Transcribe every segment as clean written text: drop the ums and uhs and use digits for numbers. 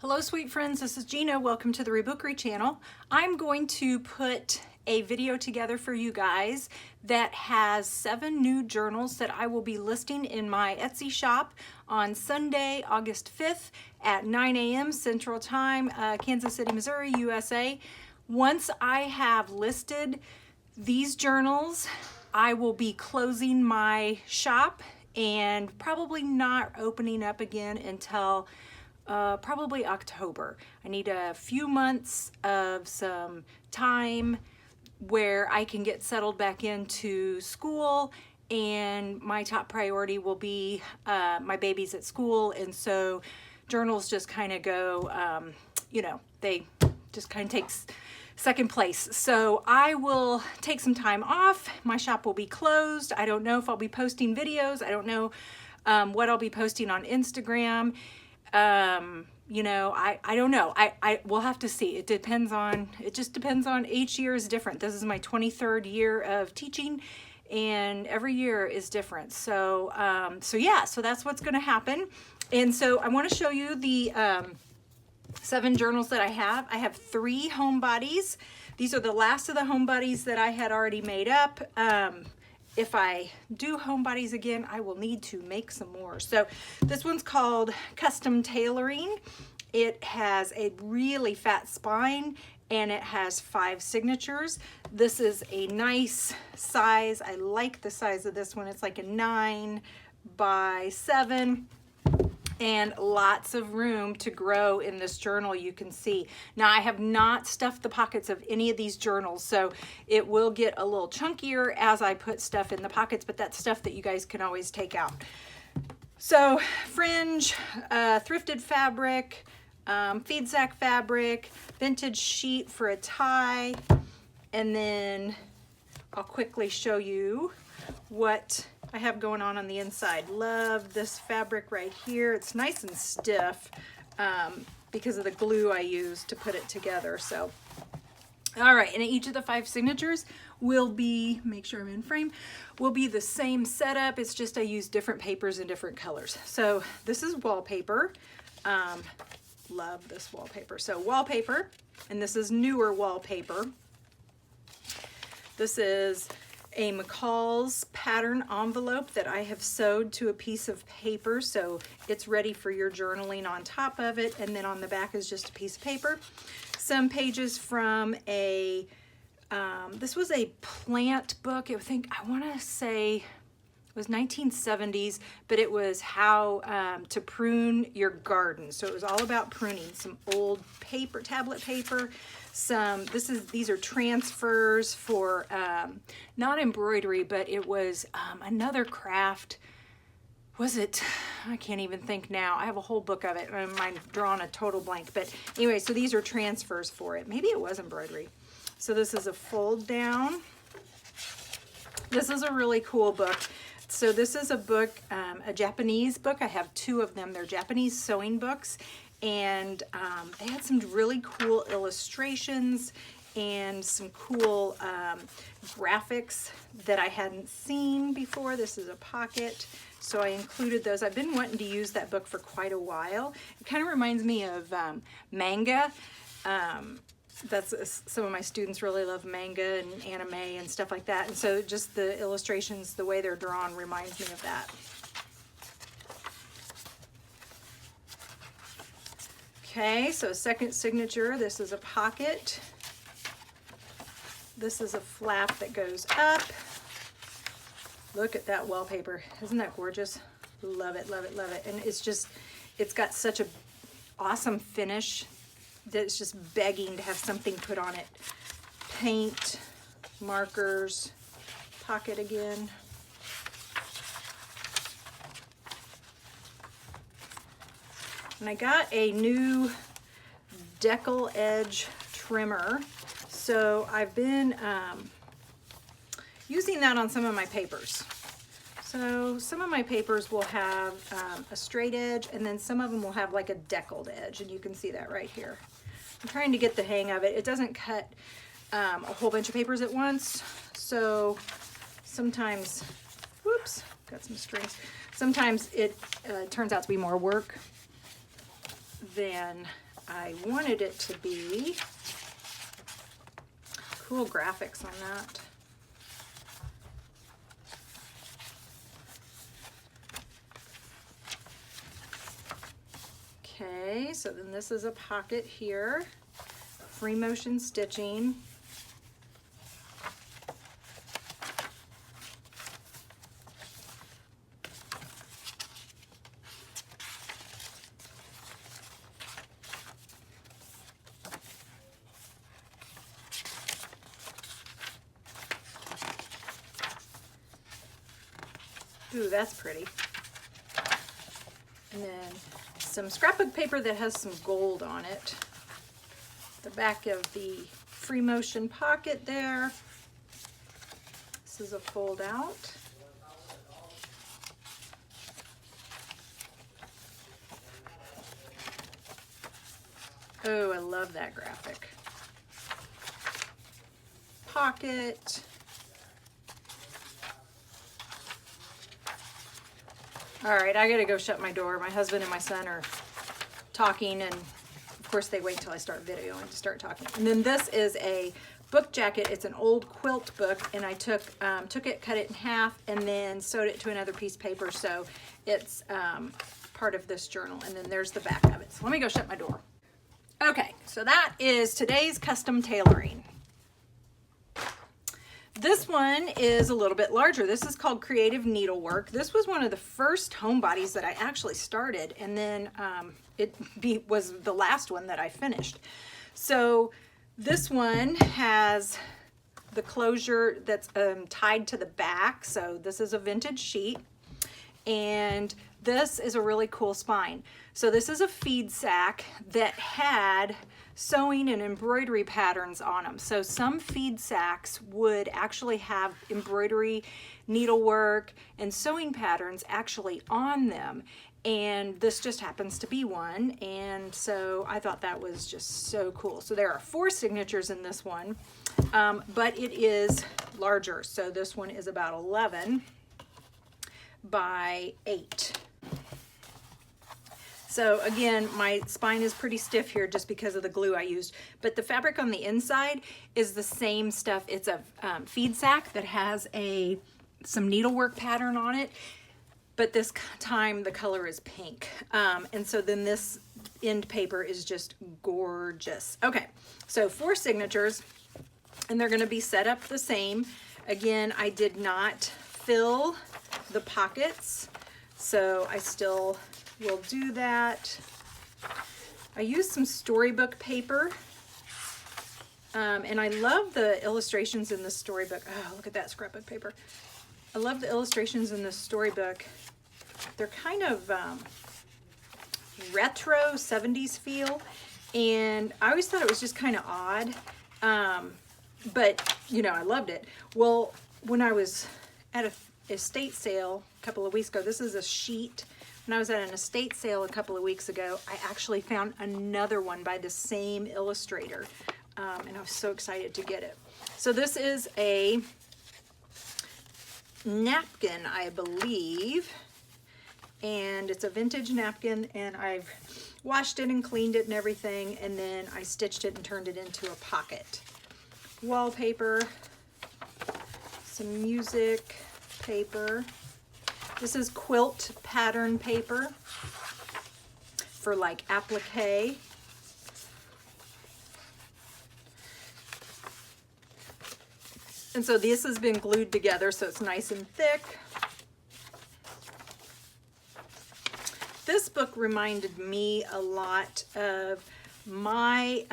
Hello sweet friends, this is Gina. Welcome to the Rebookery channel. I'm going to put a video together for you guys that has 7 new journals that I will be listing in my Etsy shop on Sunday, August 5th at 9 a.m. Central Time, Kansas City, Missouri, USA. Once I have listed these journals, I will be closing my shop and probably not opening up again until probably October. I need a few months of some time where I can get settled back into school, and my top priority will be my babies at school, and so journals just kind of go, they just kind of takes second place. So I will take some time off. My shop will be closed. I don't know if I'll be posting videos. I don't know what I'll be posting on Instagram. I don't know. I will have to see. It just depends on, each year is different. This is my 23rd year of teaching, and every year is different. So that's what's going to happen. And so I want to show you the 7 journals that I have. I have 3 home bodies. These are the last of the home bodies that I had already made up. If I do home bodies again, I will need to make some more. So this one's called Custom Tailoring. It has a really fat spine and it has 5 signatures. This is a nice size. I like the size of this one. It's like a 9 by 7. And lots of room to grow in this journal, you can see. Now, I have not stuffed the pockets of any of these journals, so it will get a little chunkier as I put stuff in the pockets, but that's stuff that you guys can always take out. So fringe, thrifted fabric, feed sack fabric, vintage sheet for a tie, and then I'll quickly show you what I have going on the inside. Love this fabric right here. It's nice and stiff because of the glue I use to put it together. So, all right, and each of the 5 signatures will be, make sure I'm in frame, will be the same setup. It's just I use different papers and different colors. So this is wallpaper. Love this wallpaper. So wallpaper, and this is newer wallpaper. This is a McCall's pattern envelope that I have sewed to a piece of paper, so it's ready for your journaling on top of it, and then on the back is just a piece of paper. Some pages from a, this was a plant book. I want to say it was 1970s, but it was how to prune your garden. So it was all about pruning. Some old paper, tablet paper. These are transfers for not embroidery, but it was another craft. Was it? I can't even think now. I have a whole book of it. I'm drawing a total blank. But anyway, so these are transfers for it. Maybe it was embroidery. So this is a fold down. This is a really cool book. So this is a book, a Japanese book. I have 2 of them. They're Japanese sewing books. And they had some really cool illustrations and some cool graphics that I hadn't seen before. This is a pocket, so I included those. I've been wanting to use that book for quite a while. It kind of reminds me of manga. Some of my students really love manga and anime and stuff like that, and so just the illustrations, the way they're drawn, reminds me of that. Okay, so second signature, this is a pocket. This is a flap that goes up. Look at that wallpaper. Isn't that gorgeous? Love it, love it, love it. And it's got such a awesome finish that it's just begging to have something put on it. Paint, markers, pocket again. And I got a new decal edge trimmer, so I've been using that on some of my papers. So some of my papers will have a straight edge, and then some of them will have like a deckled edge, and you can see that right here. I'm trying to get the hang of it. It doesn't cut a whole bunch of papers at once, so sometimes, whoops, got some strings. Sometimes it turns out to be more work than I wanted it to be. Cool graphics on that. Okay, so then this is a pocket here. Free motion stitching. Ooh, that's pretty. And then some scrapbook paper that has some gold on it. The back of the free motion pocket there. This is a fold out. Oh, I love that graphic. Pocket. All right, I gotta go shut my door. My husband and my son are talking, and of course they wait till I start videoing to start talking. And then this is a book jacket. It's an old quilt book, and I took it, cut it in half, and then sewed it to another piece of paper, so it's part of this journal. And then there's the back of it. So let me go shut my door. Okay, so that is today's custom tailoring. This one is a little bit larger. This is called Creative Needlework. This was one of the first homebodies that I actually started, and then was the last one that I finished. So this one has the closure that's tied to the back. So this is a vintage sheet, and this is a really cool spine. So this is a feed sack that had sewing and embroidery patterns on them. So some feed sacks would actually have embroidery, needlework, and sewing patterns actually on them. And this just happens to be one. And so I thought that was just so cool. So there are 4 signatures in this one, but it is larger. So this one is about 11 by 8. So again, my spine is pretty stiff here just because of the glue I used, but the fabric on the inside is the same stuff. It's a feed sack that has some needlework pattern on it, but this time the color is pink. And so then this end paper is just gorgeous. Okay, so 4 signatures, and they're gonna be set up the same. Again, I did not fill the pockets, so I still will do that. I used some storybook paper, and I love the illustrations in the storybook. Oh, look at that scrapbook paper. I love the illustrations in the storybook. They're kind of retro 70s feel, and I always thought it was just kind of odd, but you know, I loved it. Well, when I was at a estate sale a couple of weeks ago, this is a sheet. When I was at an estate sale a couple of weeks ago, I actually found another one by the same illustrator, and I was so excited to get it. So this is a napkin, I believe, and it's a vintage napkin, and I've washed it and cleaned it and everything, and then I stitched it and turned it into a pocket. Wallpaper, some music paper. This is quilt pattern paper for like applique. And so this has been glued together, so it's nice and thick. This book reminded me a lot of my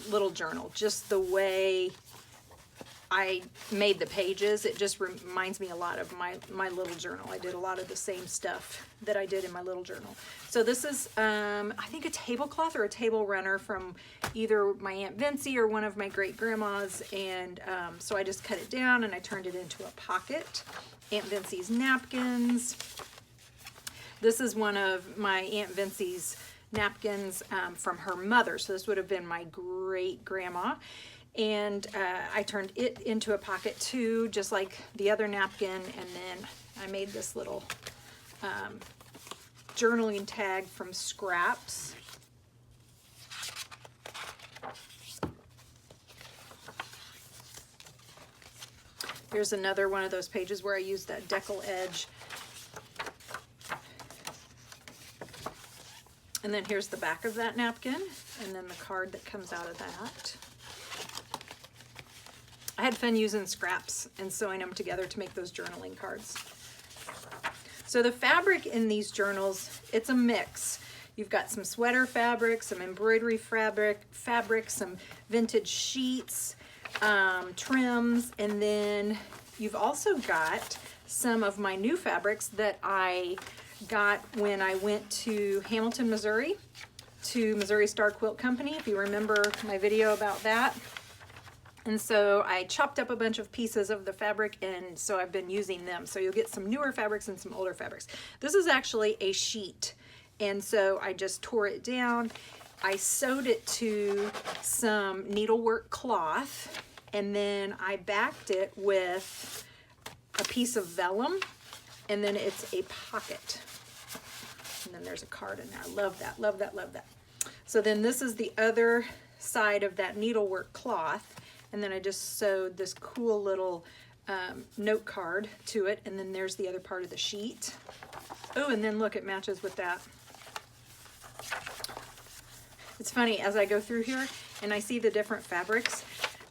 little journal, just the way I made the pages. It just reminds me a lot of my little journal. I did a lot of the same stuff that I did in my little journal. So this is, I think, a tablecloth or a table runner from either my Aunt Vincy or one of my great grandmas. And so I just cut it down and I turned it into a pocket. Aunt Vincy's napkins. This is one of my Aunt Vincy's napkins from her mother. So this would have been my great grandma. And I turned it into a pocket too, just like the other napkin, and then I made this little journaling tag from scraps. Here's another one of those pages where I use that decal edge. And then here's the back of that napkin, and then the card that comes out of that. I had fun using scraps and sewing them together to make those journaling cards. So the fabric in these journals, it's a mix. You've got some sweater fabric, some embroidery fabric, some vintage sheets, trims, and then you've also got some of my new fabrics that I got when I went to Hamilton, Missouri, to Missouri Star Quilt Company, if you remember my video about that. And so I chopped up a bunch of pieces of the fabric, and so I've been using them. So you'll get some newer fabrics and some older fabrics. This is actually a sheet, and so I just tore it down. I sewed it to some needlework cloth, and then I backed it with a piece of vellum, and then it's a pocket. And then there's a card in there. I love that, love that, love that. So then this is the other side of that needlework cloth. And then I just sewed this cool little note card to it. And then there's the other part of the sheet. Oh, and then look, it matches with that. It's funny, as I go through here and I see the different fabrics,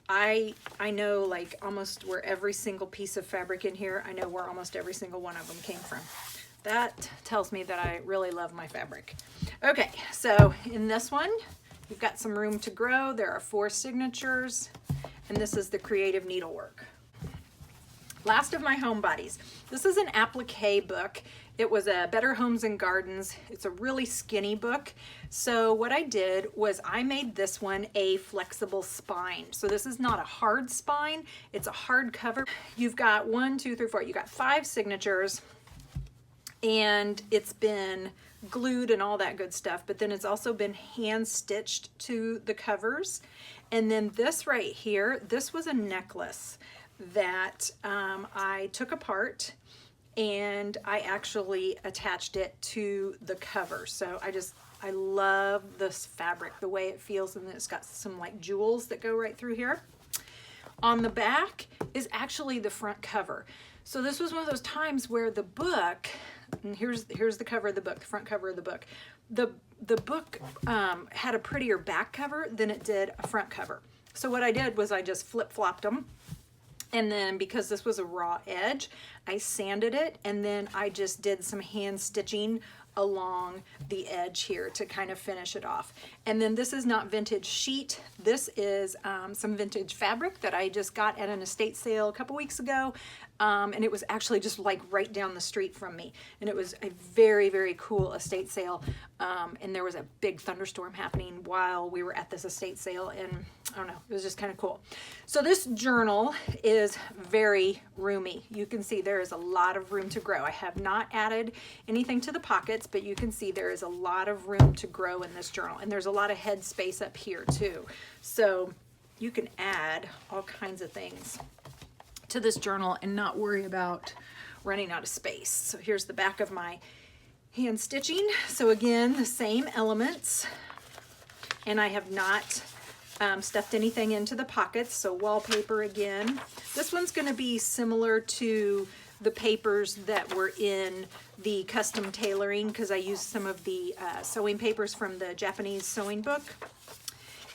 I know like almost where every single piece of fabric in here, I know where almost every single one of them came from. That tells me that I really love my fabric. Okay, so in this one, you've got some room to grow. There are 4 signatures. And this is the creative needlework. Last of my home bodies. This is an applique book. It was a Better Homes and Gardens. It's a really skinny book. So what I did was I made this one a flexible spine. So this is not a hard spine, it's a hard cover. You've got 1, 2, 3, 4, you got 5 signatures, and it's been glued and all that good stuff, but then it's also been hand stitched to the covers. And then this right here, this was a necklace that I took apart, and I actually attached it to the cover. So I love this fabric, the way it feels, and then it's got some like jewels that go right through here. On the back is actually the front cover. So this was one of those times where the book, and here's the cover of the book, the front cover of the book. The book had a prettier back cover than it did a front cover. So what I did was I just flip-flopped them, and then because this was a raw edge, I sanded it, and then I just did some hand stitching along the edge here to kind of finish it off. And then this is not vintage sheet. This is some vintage fabric that I just got at an estate sale a couple weeks ago. And it was actually just like right down the street from me. And it was a very, very cool estate sale. And there was a big thunderstorm happening while we were at this estate sale. And I don't know, it was just kind of cool. So this journal is very roomy. You can see there is a lot of room to grow. I have not added anything to the pockets, but you can see there is a lot of room to grow in this journal. And there's a lot of head space up here too. So you can add all kinds of things to this journal and not worry about running out of space. So here's the back of my hand stitching. So again, the same elements, and I have not stuffed anything into the pockets. So wallpaper again. This one's going to be similar to the papers that were in the custom tailoring, because I used some of the sewing papers from the Japanese sewing book,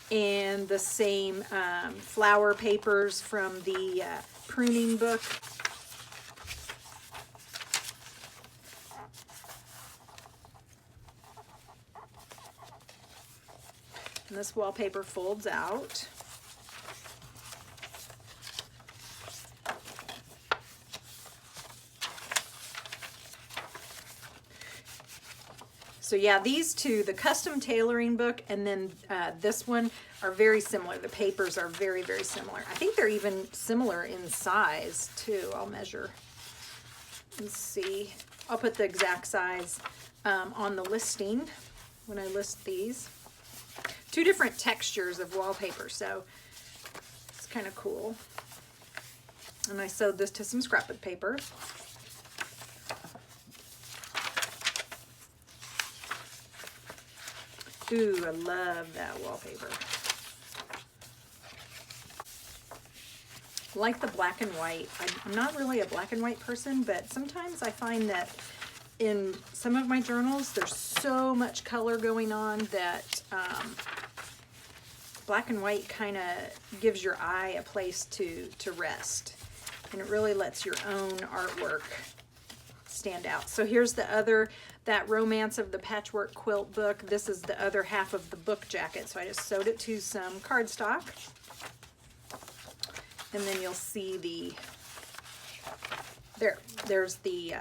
and the same flower papers from the pruning book. And this wallpaper folds out. So yeah, these two, the custom tailoring book and then this one, are very similar. The papers are very, very similar. I think they're even similar in size too. I'll measure. Let's see. I'll put the exact size on the listing when I list these. 2 different textures of wallpaper, so it's kind of cool. And I sewed this to some scrapbook paper. Ooh, I love that wallpaper. like the black and white. I'm not really a black and white person, but sometimes I find that in some of my journals, there's so much color going on that black and white kind of gives your eye a place to rest. And it really lets your own artwork stand out. So here's the other, that Romance of the Patchwork Quilt book. This is the other half of the book jacket. So I just sewed it to some cardstock. And then you'll see there's the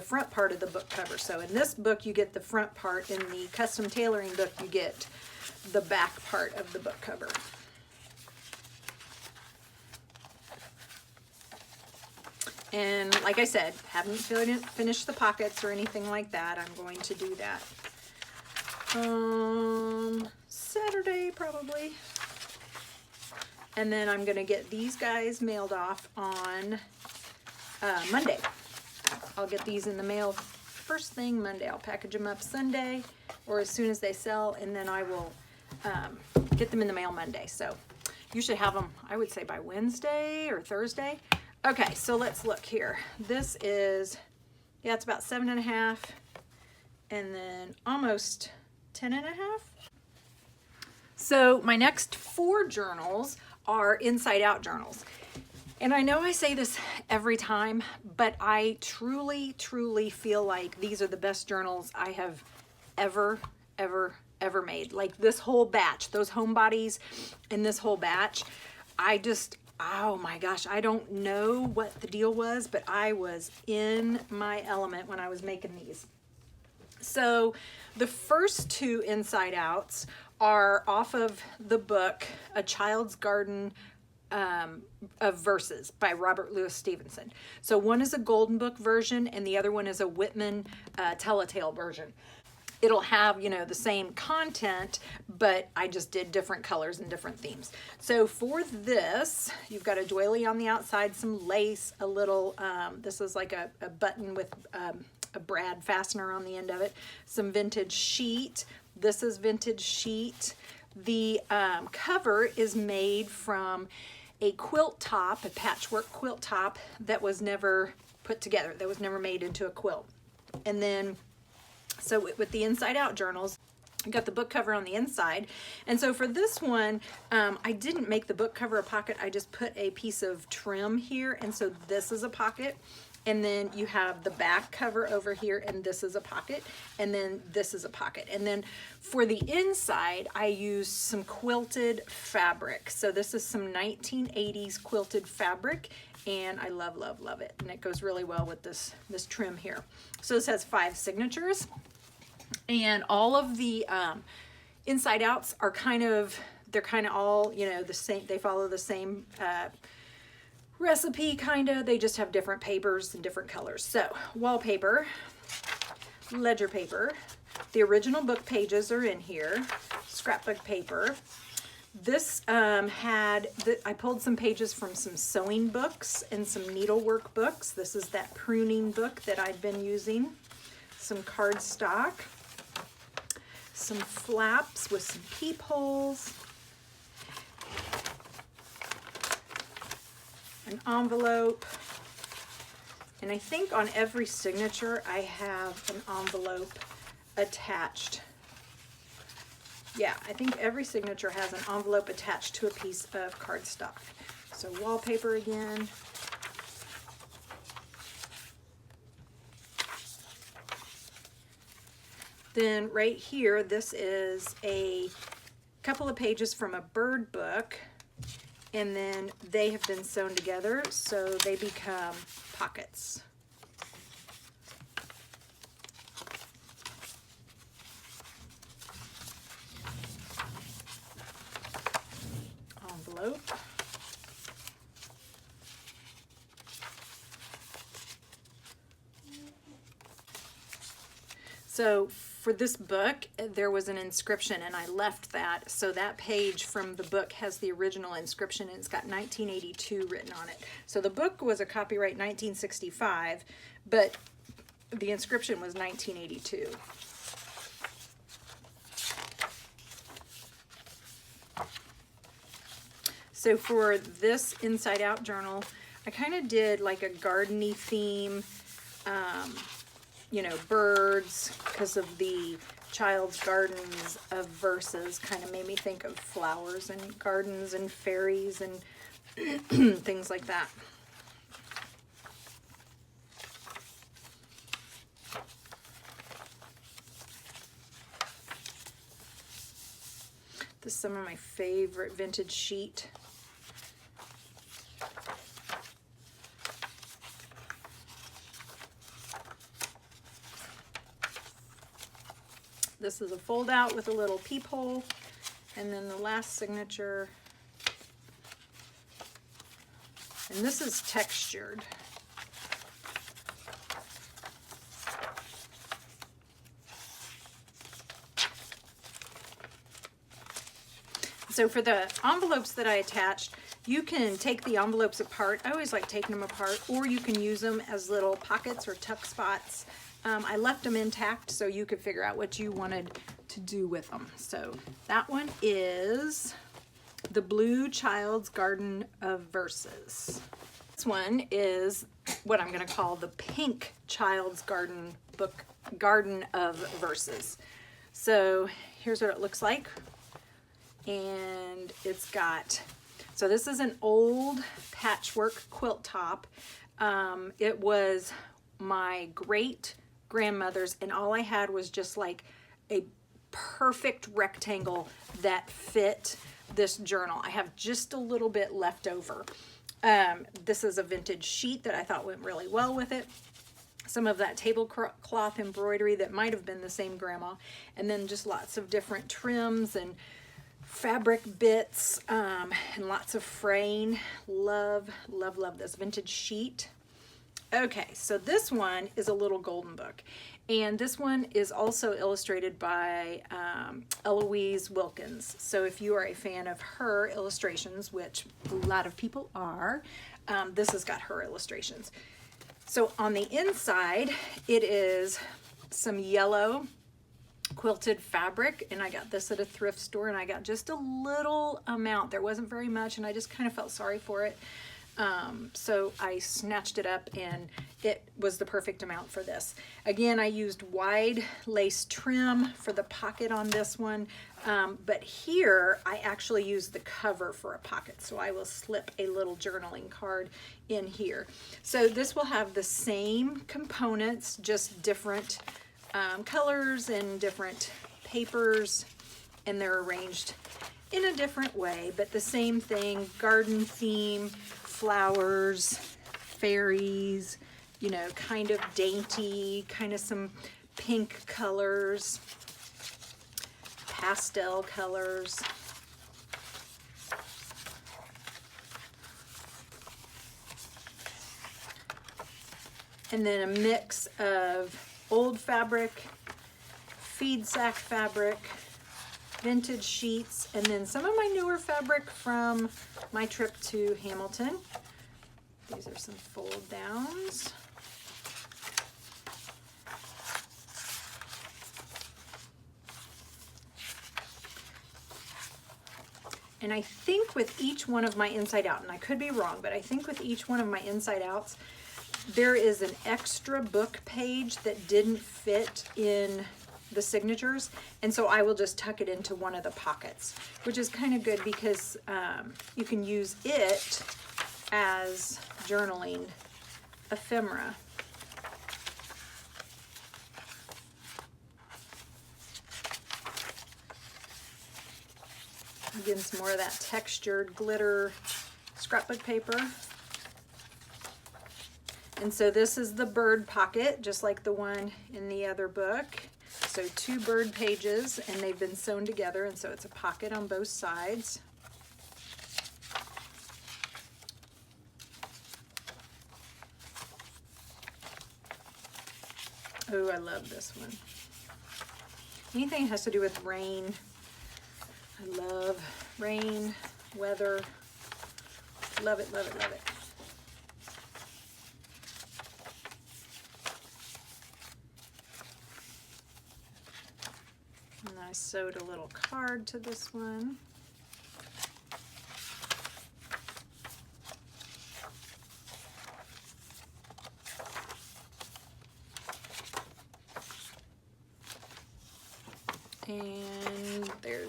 front part of the book cover. So in this book, you get the front part. In the custom tailoring book, you get the back part of the book cover. And like I said, haven't finished the pockets or anything like that. I'm going to do that Saturday probably. And then I'm going to get these guys mailed off on Monday. I'll get these in the mail first thing Monday. I'll package them up Sunday or as soon as they sell, and then I will get them in the mail Monday. So you should have them, I would say, by Wednesday or Thursday. Okay, so let's look here. This is, yeah, it's about 7.5 and then almost 10.5. So my next 4 journals are inside out journals. And I know I say this every time, but I truly, truly feel like these are the best journals I have ever made. Like this whole batch, those home bodies and this whole batch, oh my gosh, I don't know what the deal was, but I was in my element when I was making these. So the first 2 inside outs are off of the book, A Child's Garden of Verses by Robert Louis Stevenson. So one is a Golden Book version and the other one is a Whitman Telltale version. It'll have, you know, the same content, but I just did different colors and different themes. So for this, you've got a doily on the outside, some lace, a little, this is like a button with a brad fastener on the end of it, some vintage sheet. This is vintage sheet. The cover is made from a quilt top, a patchwork quilt top that was never put together, that was never made into a quilt. And then, so with the inside out journals, I got the book cover on the inside. And so for this one, I didn't make the book cover a pocket. I just put a piece of trim here. And so this is a pocket. And then you have the back cover over here, and this is a pocket, and then this is a pocket. And then for the inside, I used some quilted fabric. So this is some 1980s quilted fabric, and I love, love, love it. And it goes really well with this trim here. So this has 5 signatures, and all of the inside outs are they're kind of all, you know, the same. They follow the same recipe, they just have different papers and different colors. So wallpaper, ledger paper, the original book pages are in here, scrapbook paper. This I pulled some pages from some sewing books and some needlework books. This is that pruning book that I've been using. Some cardstock, some flaps with some peepholes, an envelope, and I think on every signature I have an envelope attached. Yeah, I think every signature has an envelope attached to a piece of cardstock. So wallpaper again. Then right here, this is a couple of pages from a bird book, and then they have been sewn together so they become pockets. Envelope. So for this book, there was an inscription, and I left that. So that page from the book has the original inscription, and it's got 1982 written on it. So the book was a copyright 1965, but the inscription was 1982. So for this Inside Out journal, I kind of did like a gardeny theme, you know, birds, because of the Child's Gardens of Verses kind of made me think of flowers and gardens and fairies and things like that. This is some of my favorite vintage sheet. This is a fold out with a little peephole, and then the last signature, and this is textured. So for the envelopes that I attached, you can take the envelopes apart. I always like taking them apart, or you can use them as little pockets or tuck spots. I left them intact so you could figure out what you wanted to do with them. So that one is the Blue Child's Garden of Verses. This one is what I'm going to call the Pink Child's Garden of Verses. So here's what it looks like. And it's got, so this is an old patchwork quilt top. It was my great grandmother's, and all I had was just like a perfect rectangle that fit this journal. I have just a little bit left over. This is a vintage sheet that I thought went really well with it. Some of that tablecloth embroidery that might have been the same grandma, and then just lots of different trims and fabric bits, and lots of fraying. Love, love, love this vintage sheet. Okay, so this one is a little golden book, and this one is also illustrated by Eloise Wilkins. So if you are a fan of her illustrations, which a lot of people are, this has got her illustrations. So on the inside, it is some yellow quilted fabric, and I got this at a thrift store, and I got just a little amount. There wasn't very much, and I just kind of felt sorry for it. So I snatched it up, and it was the perfect amount for this. Again, I used wide lace trim for the pocket on this one, but here I actually used the cover for a pocket, so I will slip a little journaling card in here. So this will have the same components, just different colors and different papers, and they're arranged in a different way, but the same thing: garden theme, flowers, fairies, you know, kind of dainty, kind of some pink colors, pastel colors. And then a mix of old fabric, feed sack fabric, vintage sheets, and then some of my newer fabric from my trip to Hamilton. These are some fold downs. And I think with each one of my inside out, and I could be wrong, but I think with each one of my inside outs, there is an extra book page that didn't fit in the signatures, and so I will just tuck it into one of the pockets, which is kind of good because you can use it as journaling ephemera. Again, some more of that textured glitter scrapbook paper. And so this is the bird pocket, just like the one in the other book. So 2 bird pages, and they've been sewn together, and so it's a pocket on both sides. Oh, I love this one. Anything that has to do with rain. I love rain, weather. Love it, love it, love it. And I sewed a little card to this one.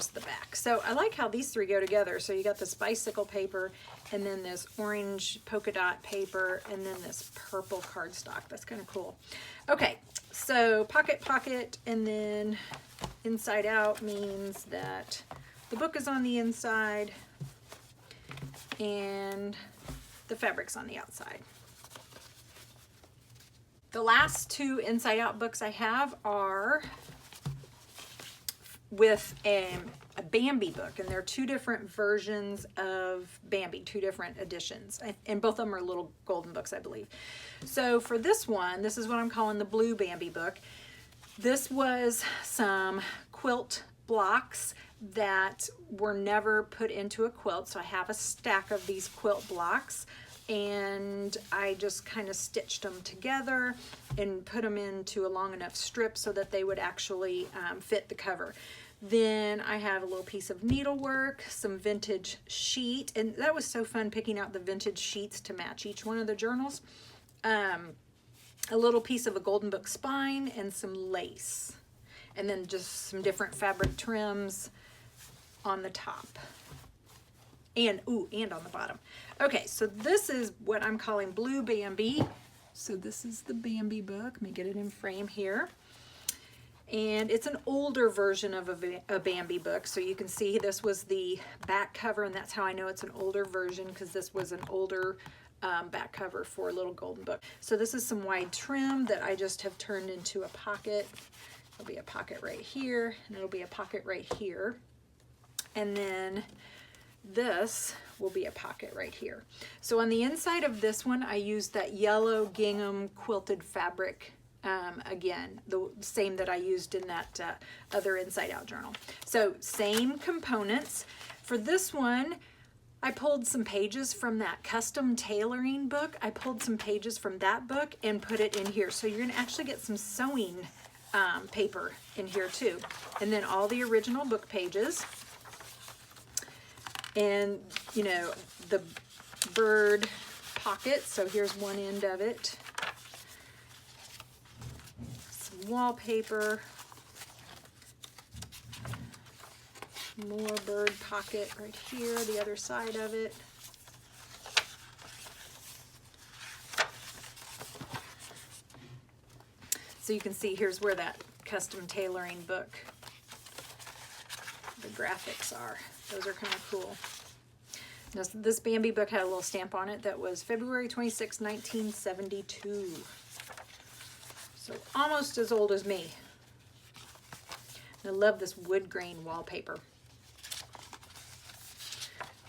here's the back. So I like how these three go together. So you got this bicycle paper, and then this orange polka dot paper, and then this purple cardstock. That's kind of cool. Okay, so pocket, pocket, and then inside out means that the book is on the inside and the fabric's on the outside. The last two inside out books I have are with a Bambi book, and there are two different versions of Bambi, two different editions, and both of them are little golden books, I believe. So for this one, this is what I'm calling the blue Bambi book. This was some quilt blocks that were never put into a quilt, so I have a stack of these quilt blocks, and I just kind of stitched them together and put them into a long enough strip so that they would actually fit the cover. Then I have a little piece of needlework, some vintage sheet, and that was so fun picking out the vintage sheets to match each one of the journals. A little piece of a golden book spine and some lace, and then just some different fabric trims on the top and on the bottom. Okay, so this is what I'm calling blue Bambi. So this is the Bambi book. Let me get it in frame here. And it's an older version of a Bambi book. So you can see this was the back cover, and that's how I know it's an older version, because this was an older back cover for a little golden book. So this is some wide trim that I just have turned into a pocket. There'll be a pocket right here, and it'll be a pocket right here. And then this will be a pocket right here. So on the inside of this one, I used that yellow gingham quilted fabric again, the same that I used in that other inside out journal. So same components. For this one, I pulled some pages from that custom tailoring book. I pulled some pages from that book and put it in here. So you're gonna actually get some sewing paper in here too. And then all the original book pages. And you know, the bird pocket. So here's one end of it. Some wallpaper. More bird pocket right here, the other side of it. So you can see here's where that custom tailoring book, the graphics are. Those are kind of cool. Now, this Bambi book had a little stamp on it that was February 26, 1972. So almost as old as me. I love this wood grain wallpaper.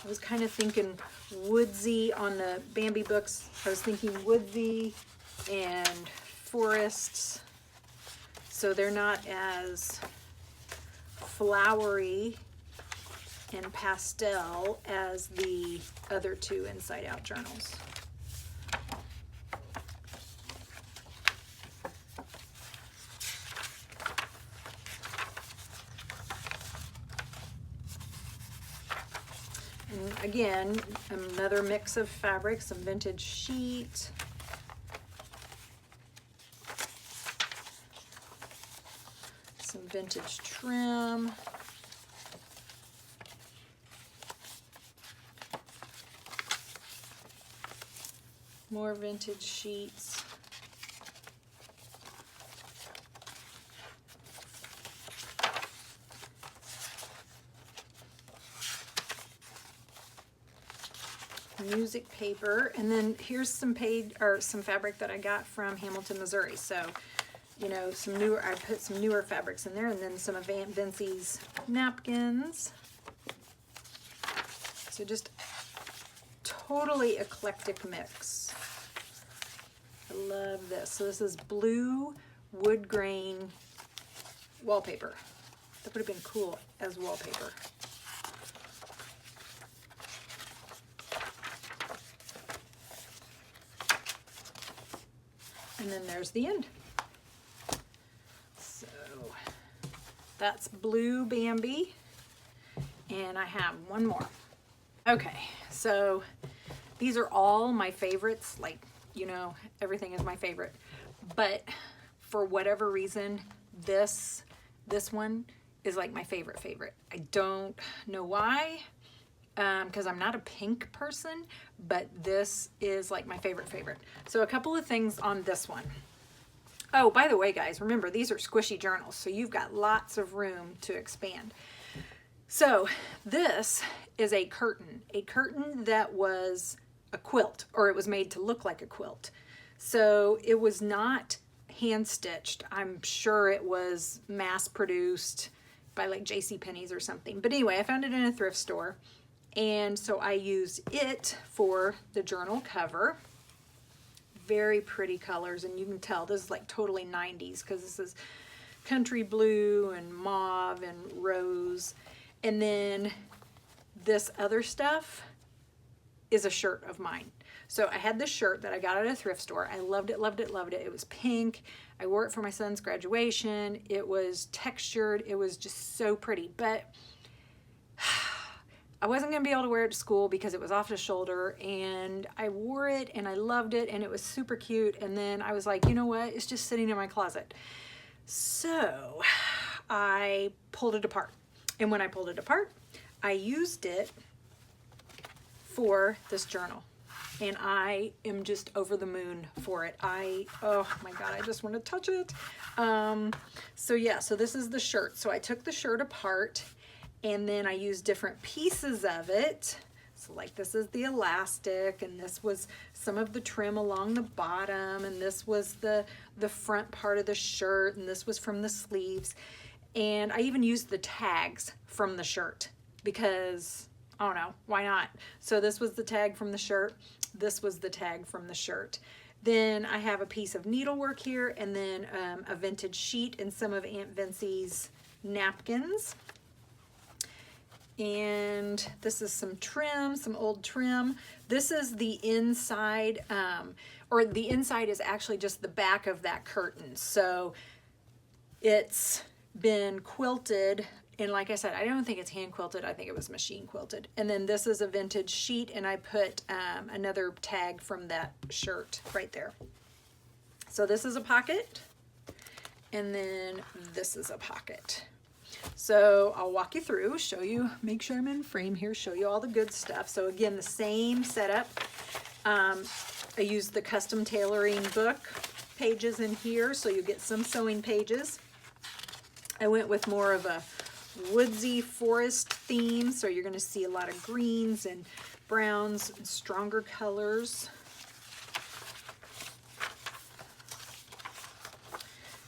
I was kind of thinking woodsy on the Bambi books. I was thinking woodsy and forests. So they're not as flowery and pastel as the other two inside out journals. And again, another mix of fabric, some vintage sheet, some vintage trim, more vintage sheets, music paper, and then here's some fabric that I got from Hamilton, Missouri. So, you know, some newer, I put some newer fabrics in there, and then some of Aunt Vincey's napkins. So just totally eclectic mix. I love this. So this is blue wood grain wallpaper. That would have been cool as wallpaper. And then there's the end. So that's blue Bambi. And I have one more. Okay, so these are all my favorites. Like, you know, everything is my favorite. But for whatever reason, this one is like my favorite. I don't know why, because I'm not a pink person, but this is like my favorite. So a couple of things on this one. Oh, by the way, guys, remember, these are squishy journals, so you've got lots of room to expand. So this is a curtain that was a quilt, or it was made to look like a quilt. So it was not hand stitched. I'm sure it was mass produced by like JCPenney's or something. But anyway, I found it in a thrift store. And so I used it for the journal cover. Very pretty colors, and you can tell this is like totally 90s because this is country blue and mauve and rose. And then this other stuff is a shirt of mine. So I had this shirt that I got at a thrift store. I loved it. It was pink. I wore it for my son's graduation. It was textured. It was just so pretty. But I wasn't going to be able to wear it to school because it was off the shoulder, and I wore it and I loved it and it was super cute. And then I was like, you know what? It's just sitting in my closet. So I pulled it apart. And when I pulled it apart, I used it for this journal. And I am just over the moon for it. Oh my God, I just want to touch it. So yeah, so this is the shirt. So I took the shirt apart, and then I used different pieces of it. So like this is the elastic, and this was some of the trim along the bottom, and this was the front part of the shirt, and this was from the sleeves. And I even used the tags from the shirt because, I don't know, why not? So this was the tag from the shirt. This was the tag from the shirt. Then I have a piece of needlework here, and then a vintage sheet and some of Aunt Vincie's napkins. And this is some trim, some old trim. This is the inside, or the inside is actually just the back of that curtain. So it's been quilted, and like I said, I don't think it's hand quilted. I think it was machine quilted. And then this is a vintage sheet, and I put another tag from that shirt right there. So this is a pocket, and then this is a pocket. So I'll walk you through, show you, make sure I'm in frame here, show you all the good stuff. So again, the same setup. I used the custom tailoring book pages in here, so you get some sewing pages. I went with more of a woodsy forest theme, so you're going to see a lot of greens and browns and stronger colors.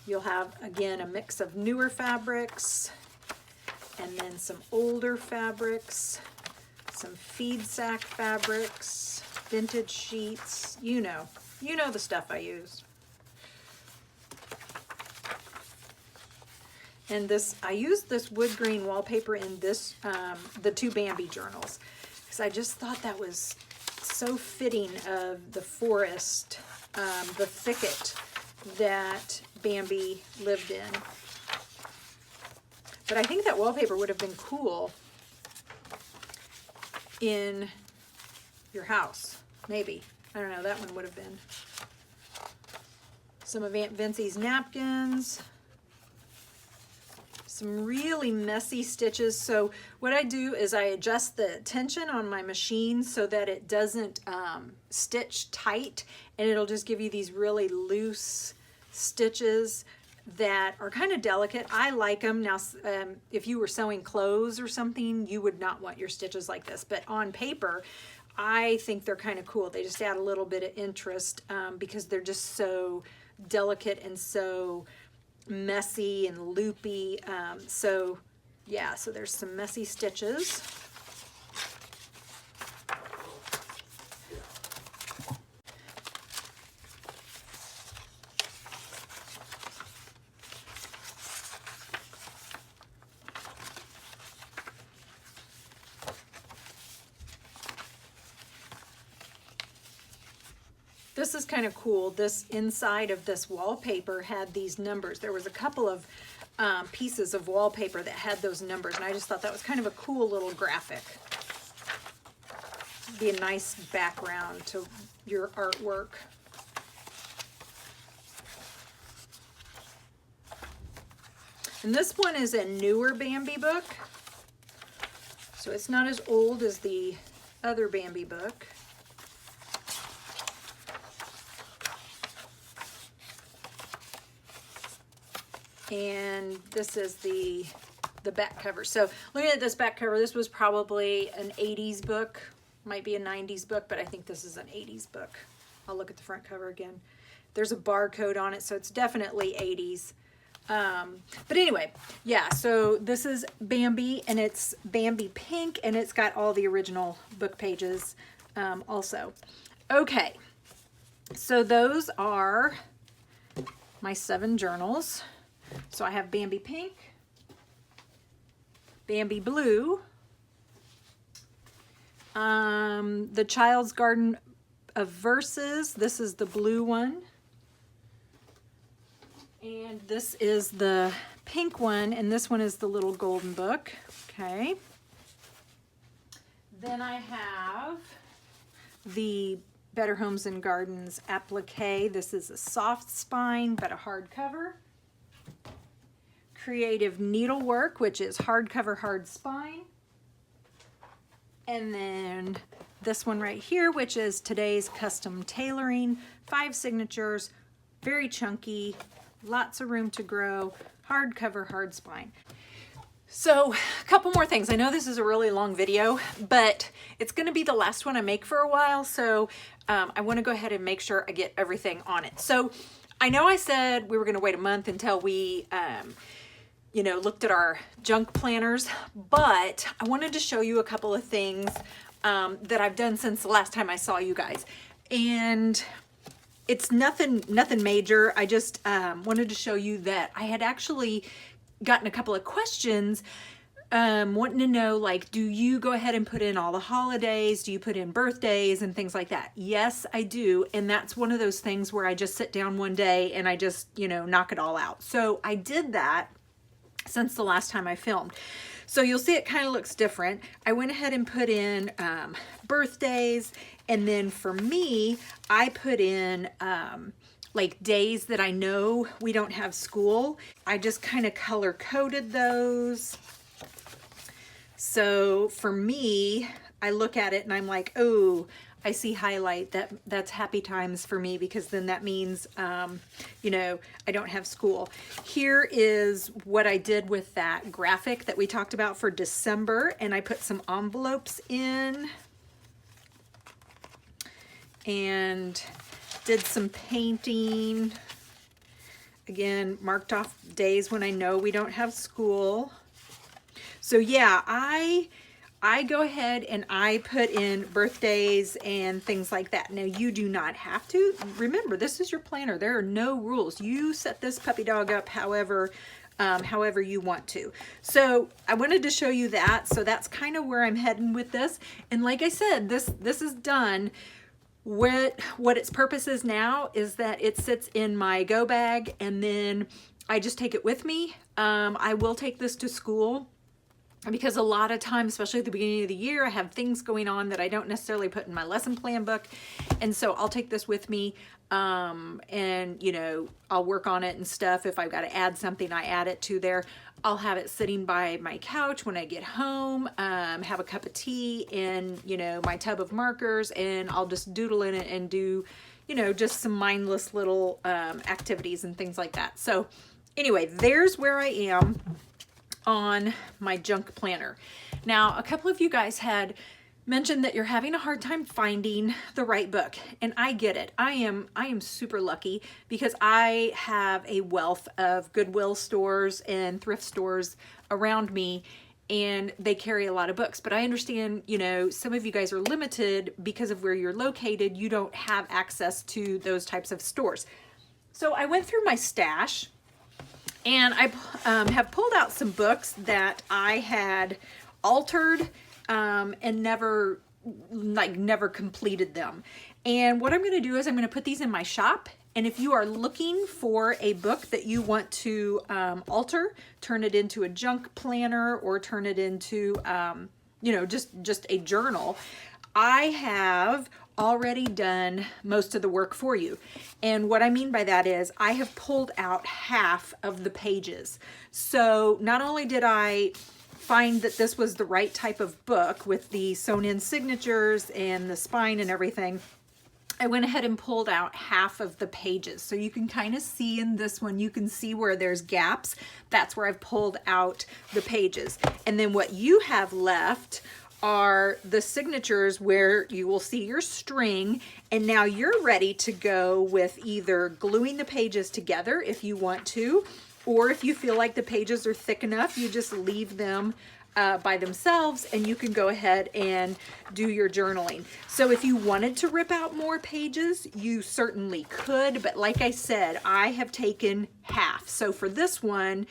You'll have, again, a mix of newer fabrics and then some older fabrics, some feed sack fabrics, vintage sheets, you know the stuff I use. And this, I used this wood grain wallpaper in this, the two Bambi journals, because I just thought that was so fitting of the forest, the thicket that Bambi lived in. But I think that wallpaper would have been cool in your house, maybe. I don't know, that one would have been. Some of Aunt Vincie's napkins. Some really messy stitches. So what I do is I adjust the tension on my machine so that it doesn't stitch tight, and it'll just give you these really loose stitches that are kind of delicate. I like them. Now, if you were sewing clothes or something, you would not want your stitches like this, but on paper, I think they're kind of cool. They just add a little bit of interest because they're just so delicate and so messy and loopy. So yeah, so there's some messy stitches. This is kind of cool. This inside of this wallpaper had these numbers. There was a couple of pieces of wallpaper that had those numbers, and I just thought that was kind of a cool little graphic. Be a nice background to your artwork. And this one is a newer Bambi book. So it's not as old as the other Bambi book. And this is the back cover. So looking at this back cover, this was probably an 80s book, might be a 90s book, but I think this is an 80s book. I'll look at the front cover again. There's a barcode on it, so it's definitely 80s. But anyway, yeah, so this is Bambi, and it's Bambi pink, and it's got all the original book pages also. Okay, so those are my 7 journals. So I have Bambi pink, Bambi blue, the Child's Garden of Verses. This is the blue one. And this is the pink one, and this one is the little golden book. Okay. Then I have the Better Homes and Gardens Applique. This is a soft spine, but a hardcover. Creative Needlework, which is hardcover, hard spine. And then this one right here, which is Today's Custom Tailoring, 5 signatures, very chunky, lots of room to grow, hardcover, hard spine. So a couple more things. I know this is a really long video, but it's going to be the last one I make for a while, so I want to go ahead and make sure I get everything on it. So I know I said we were going to wait a month until we you know, looked at our junk planners, but I wanted to show you a couple of things that I've done since the last time I saw you guys. And it's nothing major. I just wanted to show you that I had actually gotten a couple of questions wanting to know, like, do you go ahead and put in all the holidays? Do you put in birthdays and things like that? Yes, I do. And that's one of those things where I just sit down one day and I just, you know, knock it all out. So I did that since the last time I filmed. So you'll see it kind of looks different. I went ahead and put in birthdays, and then for me, I put in like days that I know we don't have school. I just kind of color coded those. So for me, I look at it and I'm like, oh, I see highlight, that's happy times for me, because then that means, you know, I don't have school. Here is what I did with that graphic that we talked about for December, and I put some envelopes in and did some painting. Again, marked off days when I know we don't have school. So yeah, I go ahead and I put in birthdays and things like that. Now, you do not have to. Remember, this is your planner. There are no rules. You set this puppy dog up however you want to. So I wanted to show you that. So that's kind of where I'm heading with this. And like I said, this is done. What its purpose is now is that it sits in my go bag, and then I just take it with me. I will take this to school, because a lot of times, especially at the beginning of the year, I have things going on that I don't necessarily put in my lesson plan book. And so I'll take this with me, and, you know, I'll work on it and stuff. If I've got to add something, I add it to there. I'll have it sitting by my couch when I get home, have a cup of tea and, you know, my tub of markers, and I'll just doodle in it and do, you know, just some mindless little activities and things like that. So anyway, there's where I am on my junk planner. Now, a couple of you guys had mentioned that you're having a hard time finding the right book, and I get it. I am super lucky, because I have a wealth of Goodwill stores and thrift stores around me, and they carry a lot of books. But I understand, you know, some of you guys are limited because of where you're located. You don't have access to those types of stores. So I went through my stash, and I have pulled out some books that I had altered and never completed them. And what I'm going to do is I'm going to put these in my shop. And if you are looking for a book that you want to alter, turn it into a junk planner, or turn it into, you know, just a journal, I have already done most of the work for you. And what I mean by that is I have pulled out half of the pages. So not only did I find that this was the right type of book with the sewn in signatures and the spine and everything, I went ahead and pulled out half of the pages. So you can kind of see in this one, you can see where there's gaps. That's where I've pulled out the pages. And then what you have left are the signatures where you will see your string, and now you're ready to go with either gluing the pages together if you want to, or if you feel like the pages are thick enough, you just leave them by themselves and you can go ahead and do your journaling. So if you wanted to rip out more pages, you certainly could, but like I said, I have taken half. So for this one,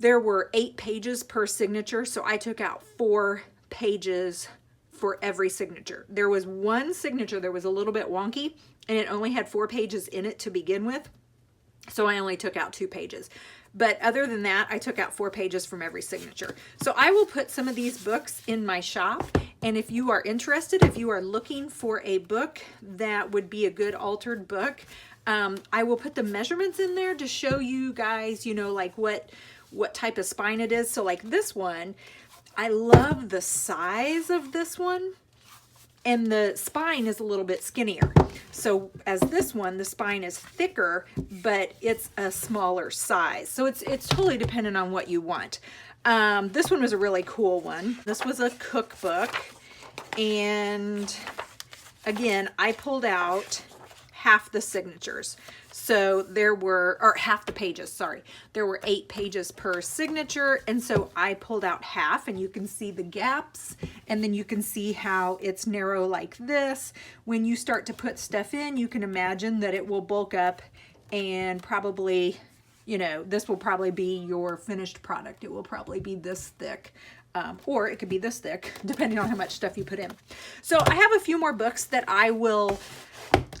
there were 8 pages per signature, so I took out 4 pages for every signature. There was one signature that was a little bit wonky and it only had 4 pages in it to begin with, so I only took out 2 pages. But other than that, I took out 4 pages from every signature. So I will put some of these books in my shop, and if you are interested, if you are looking for a book that would be a good altered book, I will put the measurements in there to show you guys, you know, like what type of spine it is. So like this one, I love the size of this one, and the spine is a little bit skinnier. So as this one, the spine is thicker, but it's a smaller size. So it's totally dependent on what you want. This one was a really cool one. This was a cookbook, and again, I pulled out half the signatures. So there were, or half the pages, sorry. There were 8 pages per signature, and so I pulled out half, and you can see the gaps, and then you can see how it's narrow like this. When you start to put stuff in, you can imagine that it will bulk up and probably, you know, this will probably be your finished product. It will probably be this thick. Or it could be this thick, depending on how much stuff you put in. So I have a few more books that I will,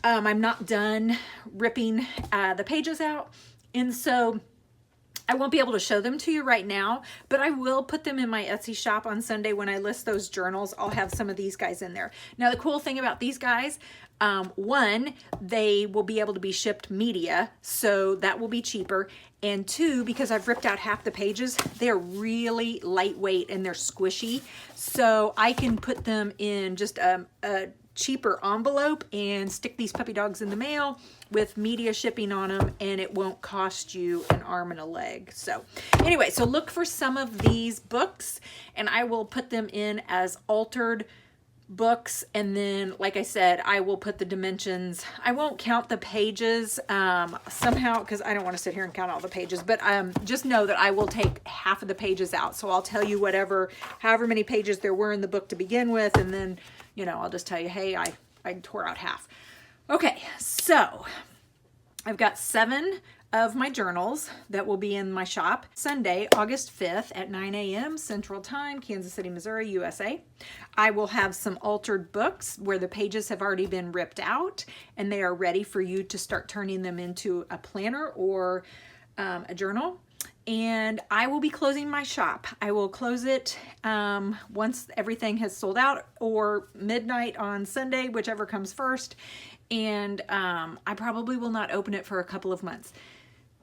I'm not done ripping the pages out, and so I won't be able to show them to you right now, but I will put them in my Etsy shop on Sunday when I list those journals. I'll have some of these guys in there. Now the cool thing about these guys, one, they will be able to be shipped media, so that will be cheaper. And 2, because I've ripped out half the pages, they're really lightweight and they're squishy. So I can put them in just a cheaper envelope and stick these puppy dogs in the mail with media shipping on them, and it won't cost you an arm and a leg. So anyway, so look for some of these books, and I will put them in as altered books, and then like I said, I will put the dimensions. I won't count the pages somehow, because I don't want to sit here and count all the pages, but just know that I will take half of the pages out. So I'll tell you however many pages there were in the book to begin with, and then, you know, I'll just tell you, hey, I tore out half. Okay, so I've got 7 of my journals that will be in my shop Sunday, August 5th at 9 a.m. Central Time, Kansas City, Missouri, USA. I will have some altered books where the pages have already been ripped out and they are ready for you to start turning them into a planner or a journal. And I will be closing my shop. I will close it once everything has sold out, or midnight on Sunday, whichever comes first. And I probably will not open it for a couple of months.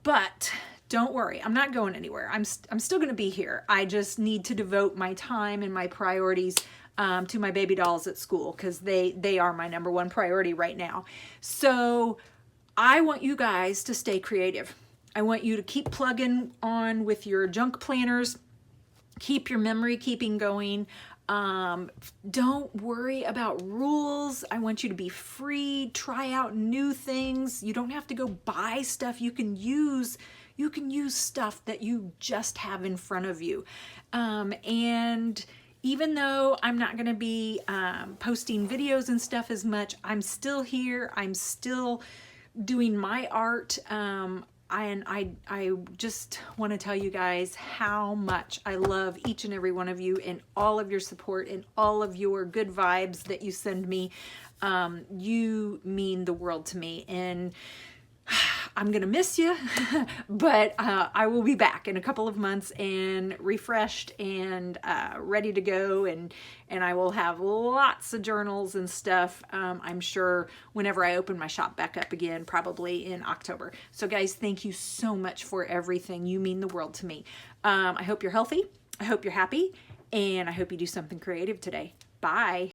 But don't worry, I'm not going anywhere. I'm still going to be here. I just need to devote my time and my priorities to my baby dolls at school, because they are my #1 priority right now. So I want you guys to stay creative. I want you to keep plugging on with your junk planners, keep your memory keeping going. Don't worry about rules. I want you to be free, try out new things. You don't have to go buy stuff. You can use stuff that you just have in front of you. And even though I'm not going to be posting videos and stuff as much, I'm still here. I'm still doing my art. And I just want to tell you guys how much I love each and every one of you, and all of your support and all of your good vibes that you send me. You mean the world to me, and I'm gonna miss you, but I will be back in a couple of months and refreshed and ready to go, and I will have lots of journals and stuff, I'm sure, whenever I open my shop back up again, probably in October. So guys, thank you so much for everything. You mean the world to me. I hope you're healthy, I hope you're happy, and I hope you do something creative today. Bye.